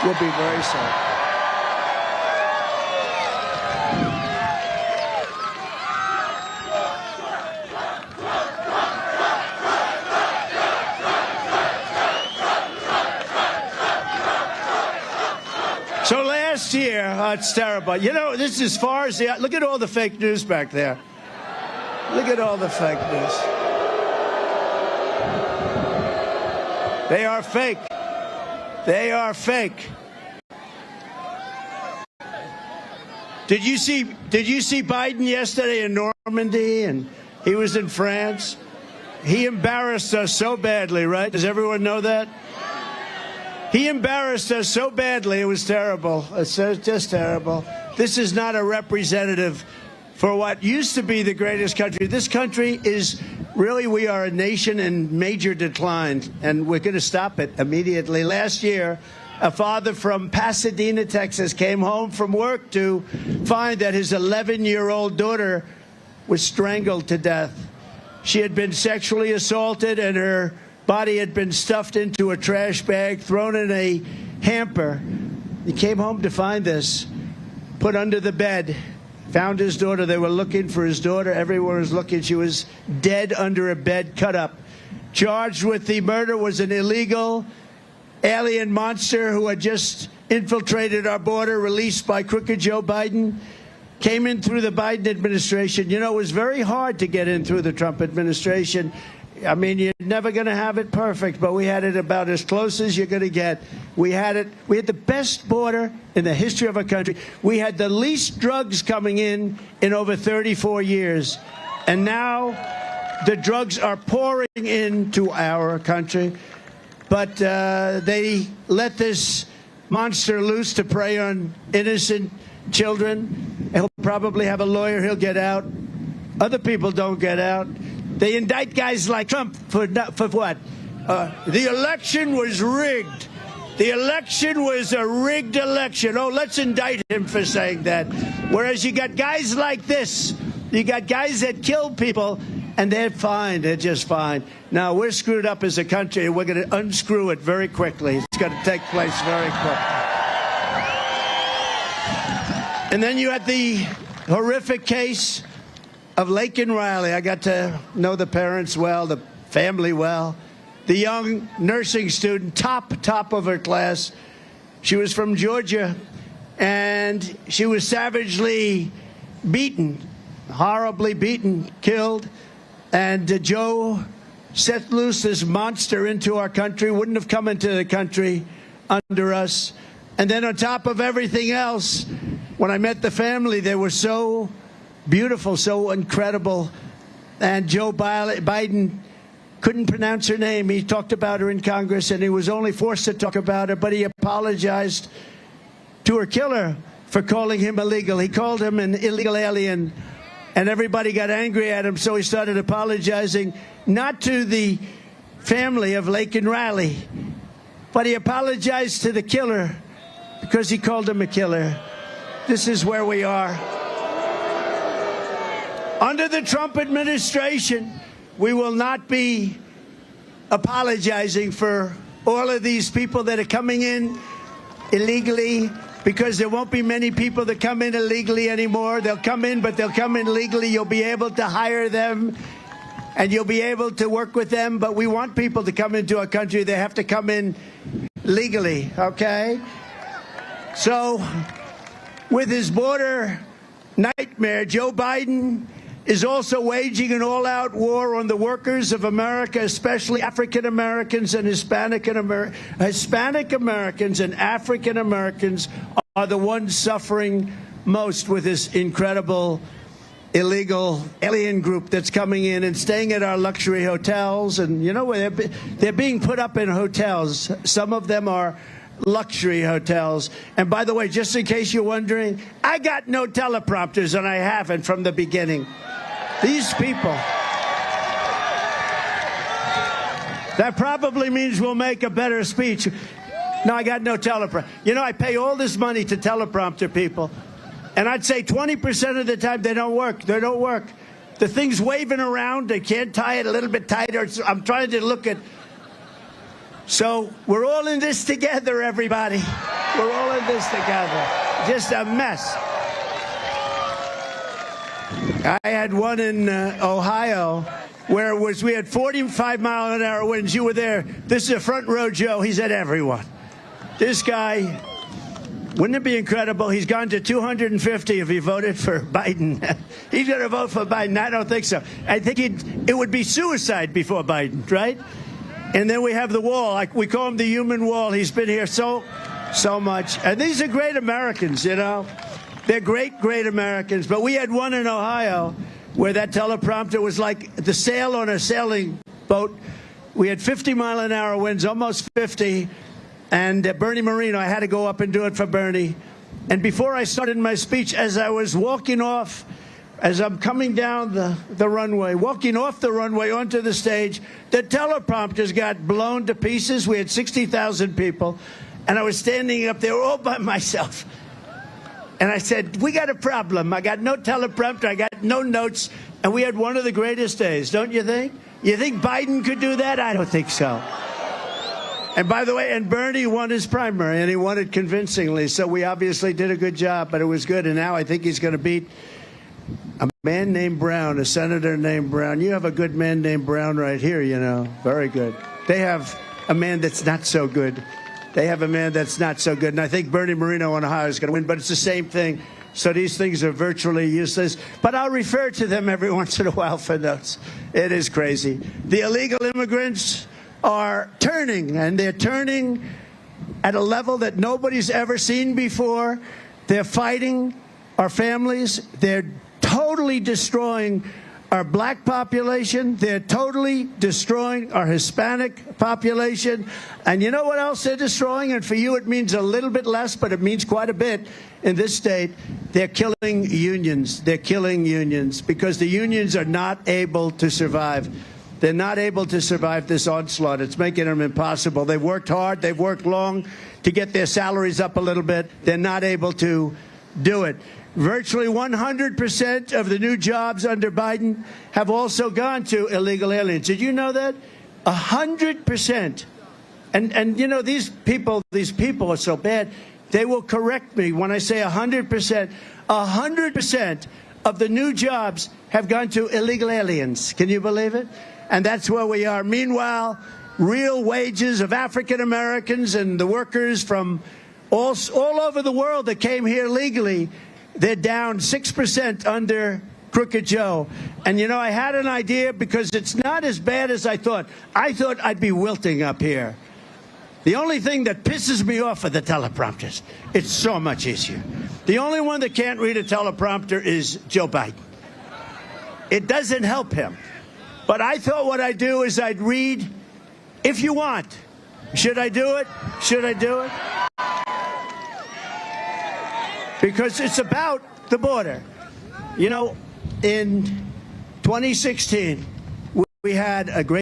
We'll be very sorry. So last year, it's terrible. You know, this is as far as the... Look at all the fake news back there. Look at all the fake news. They are fake. They are fake. Did you see Biden yesterday in Normandy, and he was in France? He embarrassed us so badly, right? Does everyone know that? He embarrassed us so badly, it was terrible. It's just terrible. This is not a representative for what used to be the greatest country. This country is really, we are a nation in major decline, and we're going to stop it immediately. Last year, a father from Pasadena, Texas, came home from work to find that his 11-year-old daughter was strangled to death. She had been sexually assaulted, and her body had been stuffed into a trash bag, thrown in a hamper. He came home to find this, put under the bed, found his daughter. They were looking for his daughter. Everyone was looking. She was dead under a bed, cut up. Charged with the murder was an illegal alien monster who had just infiltrated our border, released by crooked Joe Biden. Came in through the Biden administration. You know, it was very hard to get in through the Trump administration. I mean, you're never going to have it perfect, but we had it about as close as you're going to get. We had the best border in the history of our country. We had the least drugs coming in over 34 years. And now the drugs are pouring into our country. But they let this monster loose to prey on innocent children. He'll probably have a lawyer. He'll get out. Other people don't get out. They indict guys like Trump for what? The election was rigged. The election was a rigged election. Oh, let's indict him for saying that. Whereas you got guys like this. You got guys that kill people, and they're fine. They're just fine. Now, we're screwed up as a country, and we're going to unscrew it very quickly. It's going to take place very quickly. And then you had the horrific case of Laken Riley. I got to know the parents well, the family well. The young nursing student, top of her class. She was from Georgia, and she was savagely beaten, horribly beaten, killed. And Joe set loose this monster into our country, wouldn't have come into the country under us. And then on top of everything else, when I met the family, they were so beautiful, so incredible. And Joe Biden couldn't pronounce her name. He talked about her in Congress, and he was only forced to talk about her, but he apologized to her killer for calling him illegal. He called him an illegal alien, and everybody got angry at him, so he started apologizing, not to the family of Laken Riley, but he apologized to the killer because he called him a killer. This is where we are. Under the Trump administration, we will not be apologizing for all of these people that are coming in illegally, because there won't be many people that come in illegally anymore. They'll come in, but they'll come in legally. You'll be able to hire them, and you'll be able to work with them. But we want people to come into our country. They have to come in legally, okay? So with his border nightmare, Joe Biden is also waging an all-out war on the workers of America, especially African Americans and Hispanic Americans and African Americans are the ones suffering most with this incredible illegal alien group that's coming in and staying at our luxury hotels. And you know, they're being put up in hotels. Some of them are luxury hotels. And by the way, just in case you're wondering, I got no teleprompters, and I haven't from the beginning. These people. That probably means we'll make a better speech. No, I got no teleprompter. You know, I pay all this money to teleprompter people, and I'd say 20% of the time they don't work. They don't work. The thing's waving around. They can't tie it a little bit tighter. I'm trying to look at So we're all in this together, everybody. We're all in this together. Just a mess. I had one in Ohio where we had 45-mile-an-hour winds. You were there. This is a front row Joe. He's at everyone. This guy, wouldn't it be incredible? He's gone to 250 if he voted for Biden. He's going to vote for Biden. I don't think so. I think it would be suicide before Biden, right? And then we have the wall. Like we call him the human wall. He's been here so much. And these are great Americans, you know. They're great, great Americans. But we had one in Ohio where that teleprompter was like the sail on a sailing boat. We had 50-mile-an-hour winds, almost 50. And Bernie Moreno, I had to go up and do it for Bernie. And before I started my speech, as I was walking off, as I'm coming down the runway, walking off the runway onto the stage, the teleprompters got blown to pieces. We had 60,000 people. And I was standing up there all by myself. And I said, we got a problem. I got no teleprompter. I got no notes. And we had one of the greatest days, don't you think? You think Biden could do that? I don't think so. And by the way, and Bernie won his primary, and he won it convincingly. So we obviously did a good job, but it was good. And now I think he's going to beat a man named Brown, a senator named Brown. You have a good man named Brown right here, you know. Very good. They have a man that's not so good. They have a man that's not so good. And I think Bernie Moreno in Ohio is going to win, but it's the same thing. So these things are virtually useless. But I'll refer to them every once in a while for notes. It is crazy. The illegal immigrants are turning, and they're turning at a level that nobody's ever seen before. They're fighting our families. They're totally destroying our black population. They're totally destroying our Hispanic population. And you know what else they're destroying? And for you it means a little bit less, but it means quite a bit in this state. They're killing unions. They're killing unions because the unions are not able to survive. They're not able to survive this onslaught. It's making them impossible. They've worked hard. They've worked long to get their salaries up a little bit. They're not able to do it. Virtually 100% of the new jobs under Biden have also gone to illegal aliens. Did you know that? 100%. And you know, these people are so bad. They will correct me when I say 100%. 100% of the new jobs have gone to illegal aliens. Can you believe it? And that's where we are. Meanwhile, real wages of African Americans and the workers from all over the world that came here legally, they're down 6% under Crooked Joe. And, you know, I had an idea because it's not as bad as I thought. I thought I'd be wilting up here. The only thing that pisses me off are the teleprompters. It's so much easier. The only one that can't read a teleprompter is Joe Biden. It doesn't help him. But I thought what I'd do is I'd read, if you want. Should I do it? Should I do it? Because it's about the border. You know, in 2016, we had a great